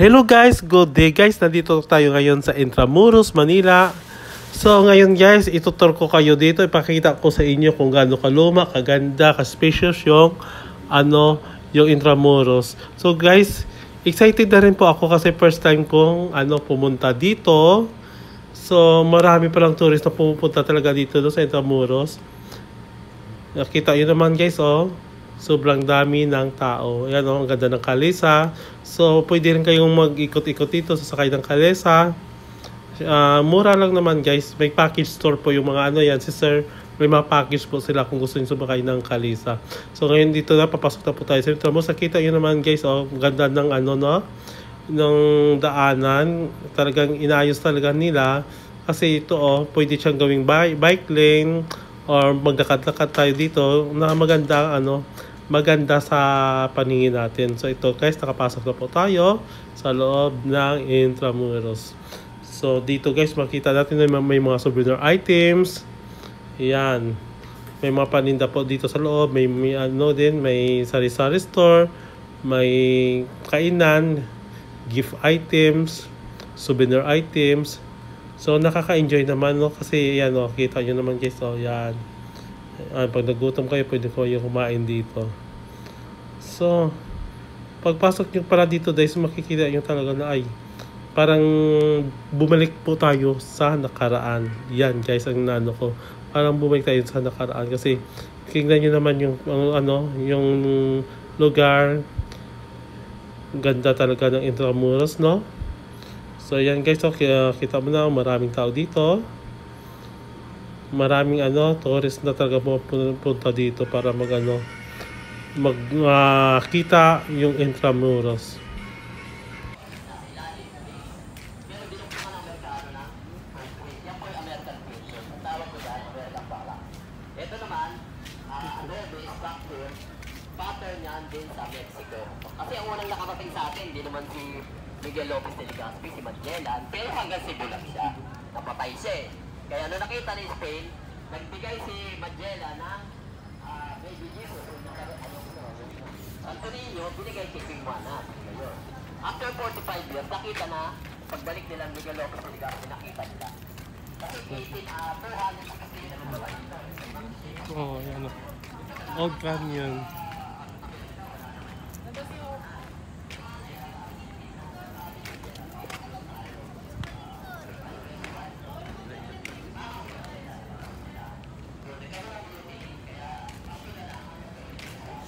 Hello guys, good day guys. Nandito tayo ngayon sa Intramuros, Manila. So ngayon guys, itutur ko kayo dito. Ipakita ko sa inyo kung gaano kaluma, kaganda, ka-spacious yung yung Intramuros. So guys, excited na rin po ako kasi first time kong pumunta dito. So marami palang tourist na pumupunta talaga dito sa Intramuros. Nakita nyo naman guys, sobrang dami ng tao. Ayan, ang ganda ng kalesa. So, pwede rin kayong mag-ikot-ikot dito sa sakay ng kalesa. Mura lang naman guys. May package store po yung mga yan. Si sir, may mga package po sila kung gusto nyo sumakay ng kalesa. So, ngayon dito na, papasok na po tayo sa Intramuros. Nakita nyo naman guys, ganda ng ng daanan. Talagang inayos talaga nila. Kasi ito, pwede siyang gawing bike lane or magdakad-lakad tayo dito na maganda sa paningin natin. So ito guys, nakapasok na po tayo sa loob ng Intramuros. So dito guys, makita natin na may mga souvenir items. Ayan. May mga paninda po dito sa loob. May sari-sari store. May kainan, gift items, souvenir items. So nakaka-enjoy naman kasi yan kita nyo naman guys yan. Pag nagutom kayo, pwede kayo kumain dito. So, pagpasok nyo pala dito guys, makikita nyo talaga na parang bumalik po tayo sa nakaraan. Yan guys, ang ko. Parang bumalik tayo sa nakaraan kasi tingnan nyo naman yung lugar. Ganda talaga ng Intramuros, no? So, yan guys, kita mo na maraming tao dito. Maraming tourist na talaga pupunta dito para magkita yung Intramuros. Ito naman, pattern yan din sa Mexico. Kasi ang unang nakarating sa atin, hindi naman si Miguel Lopez de Legazpi, si Magellan, pero hanggang Cebu lang siya. Napatay siya. Kaya nung nakita ni Spain, nagbigay si Magellan ng baby Jesus. Santo Niño, binigay kay King Juana. After 45 years, nakita na, pagbalik nila Miguel Lopez de Legazpi, nakita nila. Kasi 260 na nagawa nila. Yan Old Canyon.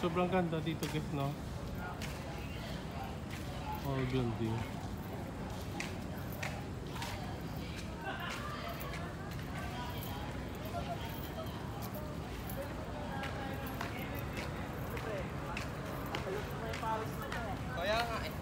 Sobrang ganda dito guys, no? Building. Kaya nga eh.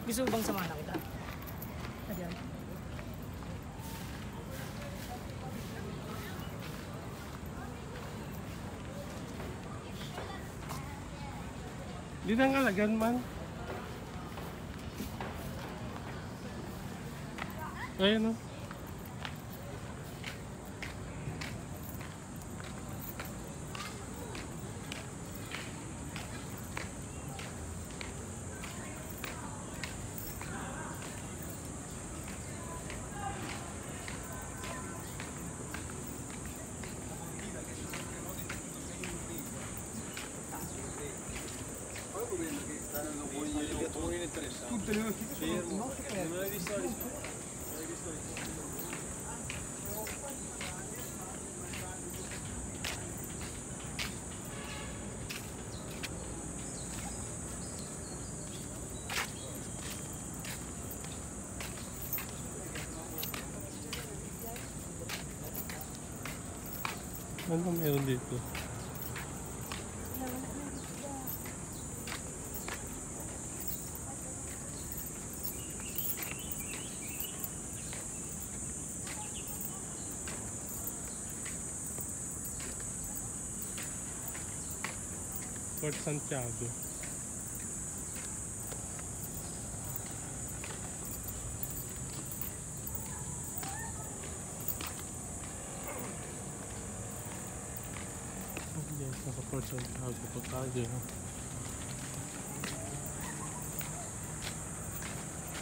Gusto mo bang samahan na kita? Ayan. Di na nga lagan man. Ayan o. Tutte le fermo, non hai visto la risposta? Ano meron dito? Port Santiago. Yes, nasa Port Santiago po tayo.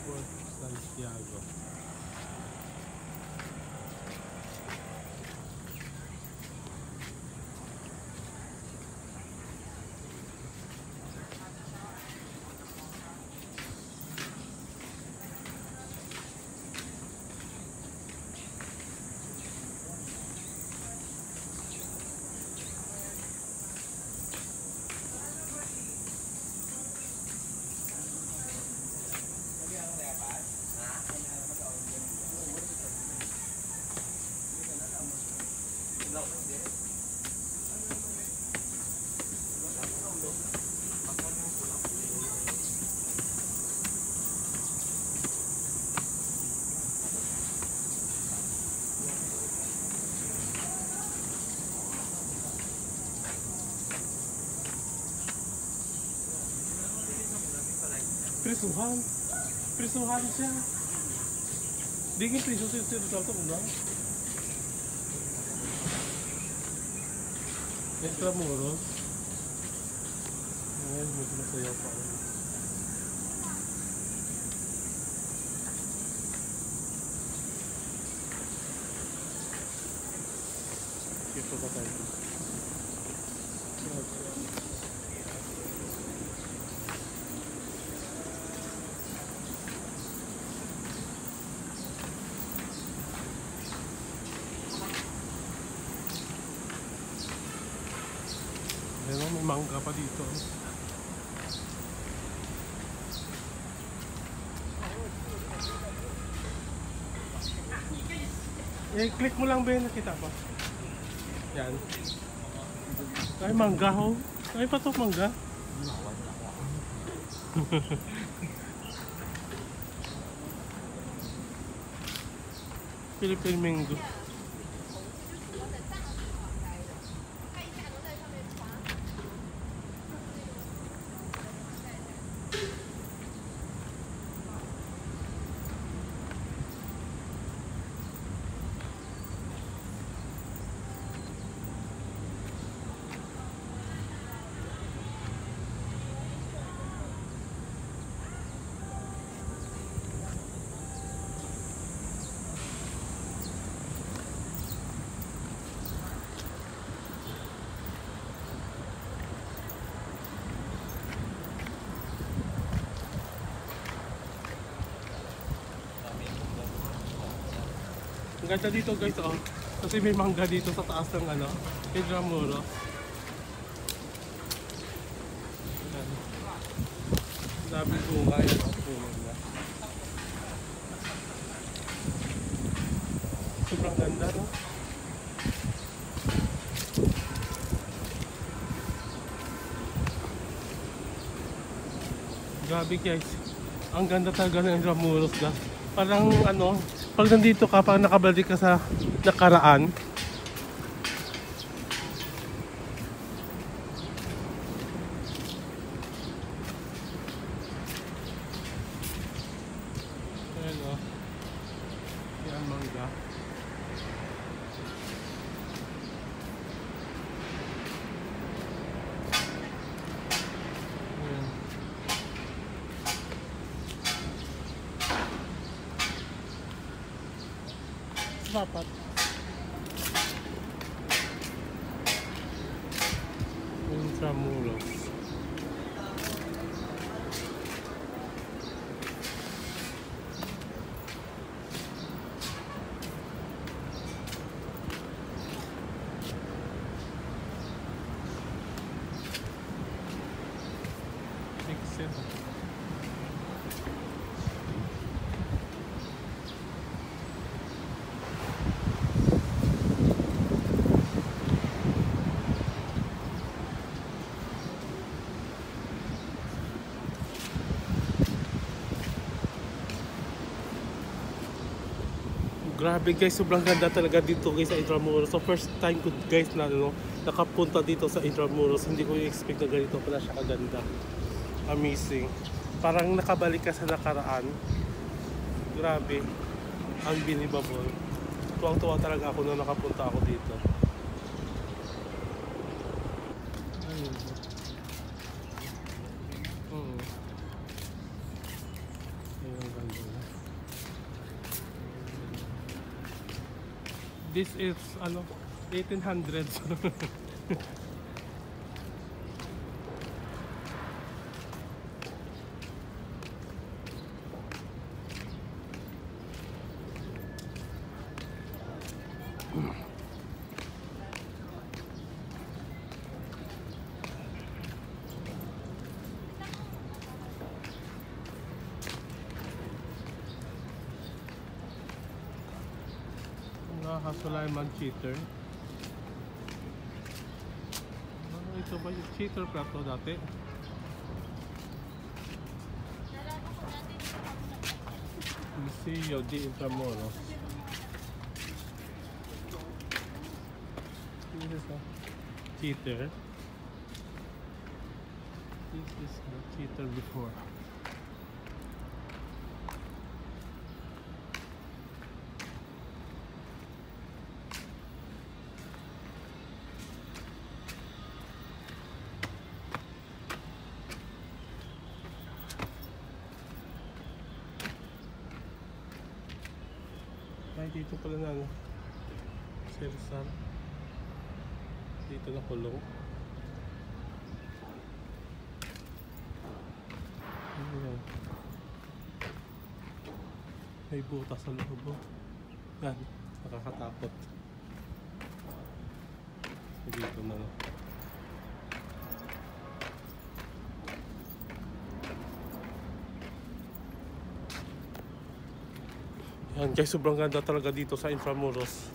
Port Santiago. Prisuhan. Prisuhan siya. Biging priso si Rizal ko ba? Intramuros. Ngayon, medyo masaya pa. Ito pa tayo. May mangga pa dito. Click mo lang ba yun, nakita pa? Yan. Ay, mangga ho. Ay, patok mangga. Philippine mango. Ang ganda dito guys, oh. Kasi may mangga dito sa taas ng ano, Intramuros. Sabi bunga yan, oh, bunga. Sobrang ganda, no? Grabe guys, ang ganda talaga ng Intramuros guys. Parang ano, pag nandito ka, parang nakabalik ka sa nakaraan. Ayan o. Yan mangga. Ayan. Dapat Intramuros. Fixed. Grabe guys, sobrang ganda talaga dito guys sa Intramuros. So first time ko guys na nakapunta dito sa Intramuros. Hindi ko i-expect na ganito pala siya kaganda. Amazing. Parang nakabalik ka sa nakaraan. Grabe. Unbelievable. Tuwang-tuwa talaga ako na nakapunta ako dito. Ayun. Ayun, ganda na. This is 1800s. Sulaiman Cheater. Ito ba yung Cheater Plato dati? Museo di Intramuros. This is a Cheater. This is the Cheater before. Ay, dito pala na si Rizal. Dito na kulong. Ayan. May butas sa loob. Yan, nakakatakot. Dito na lang. Yan guys, sobrang ganda talaga dito sa Intramuros.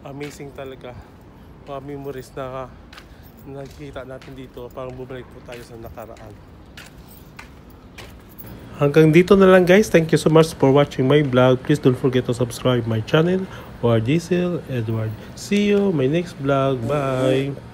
Amazing talaga. Mga memories na nakikita natin dito. Parang bumalik po tayo sa nakaraan. Hanggang dito na lang guys. Thank you so much for watching my vlog. Please don't forget to subscribe my channel. Or Diesel Edward. See you my next vlog. Bye!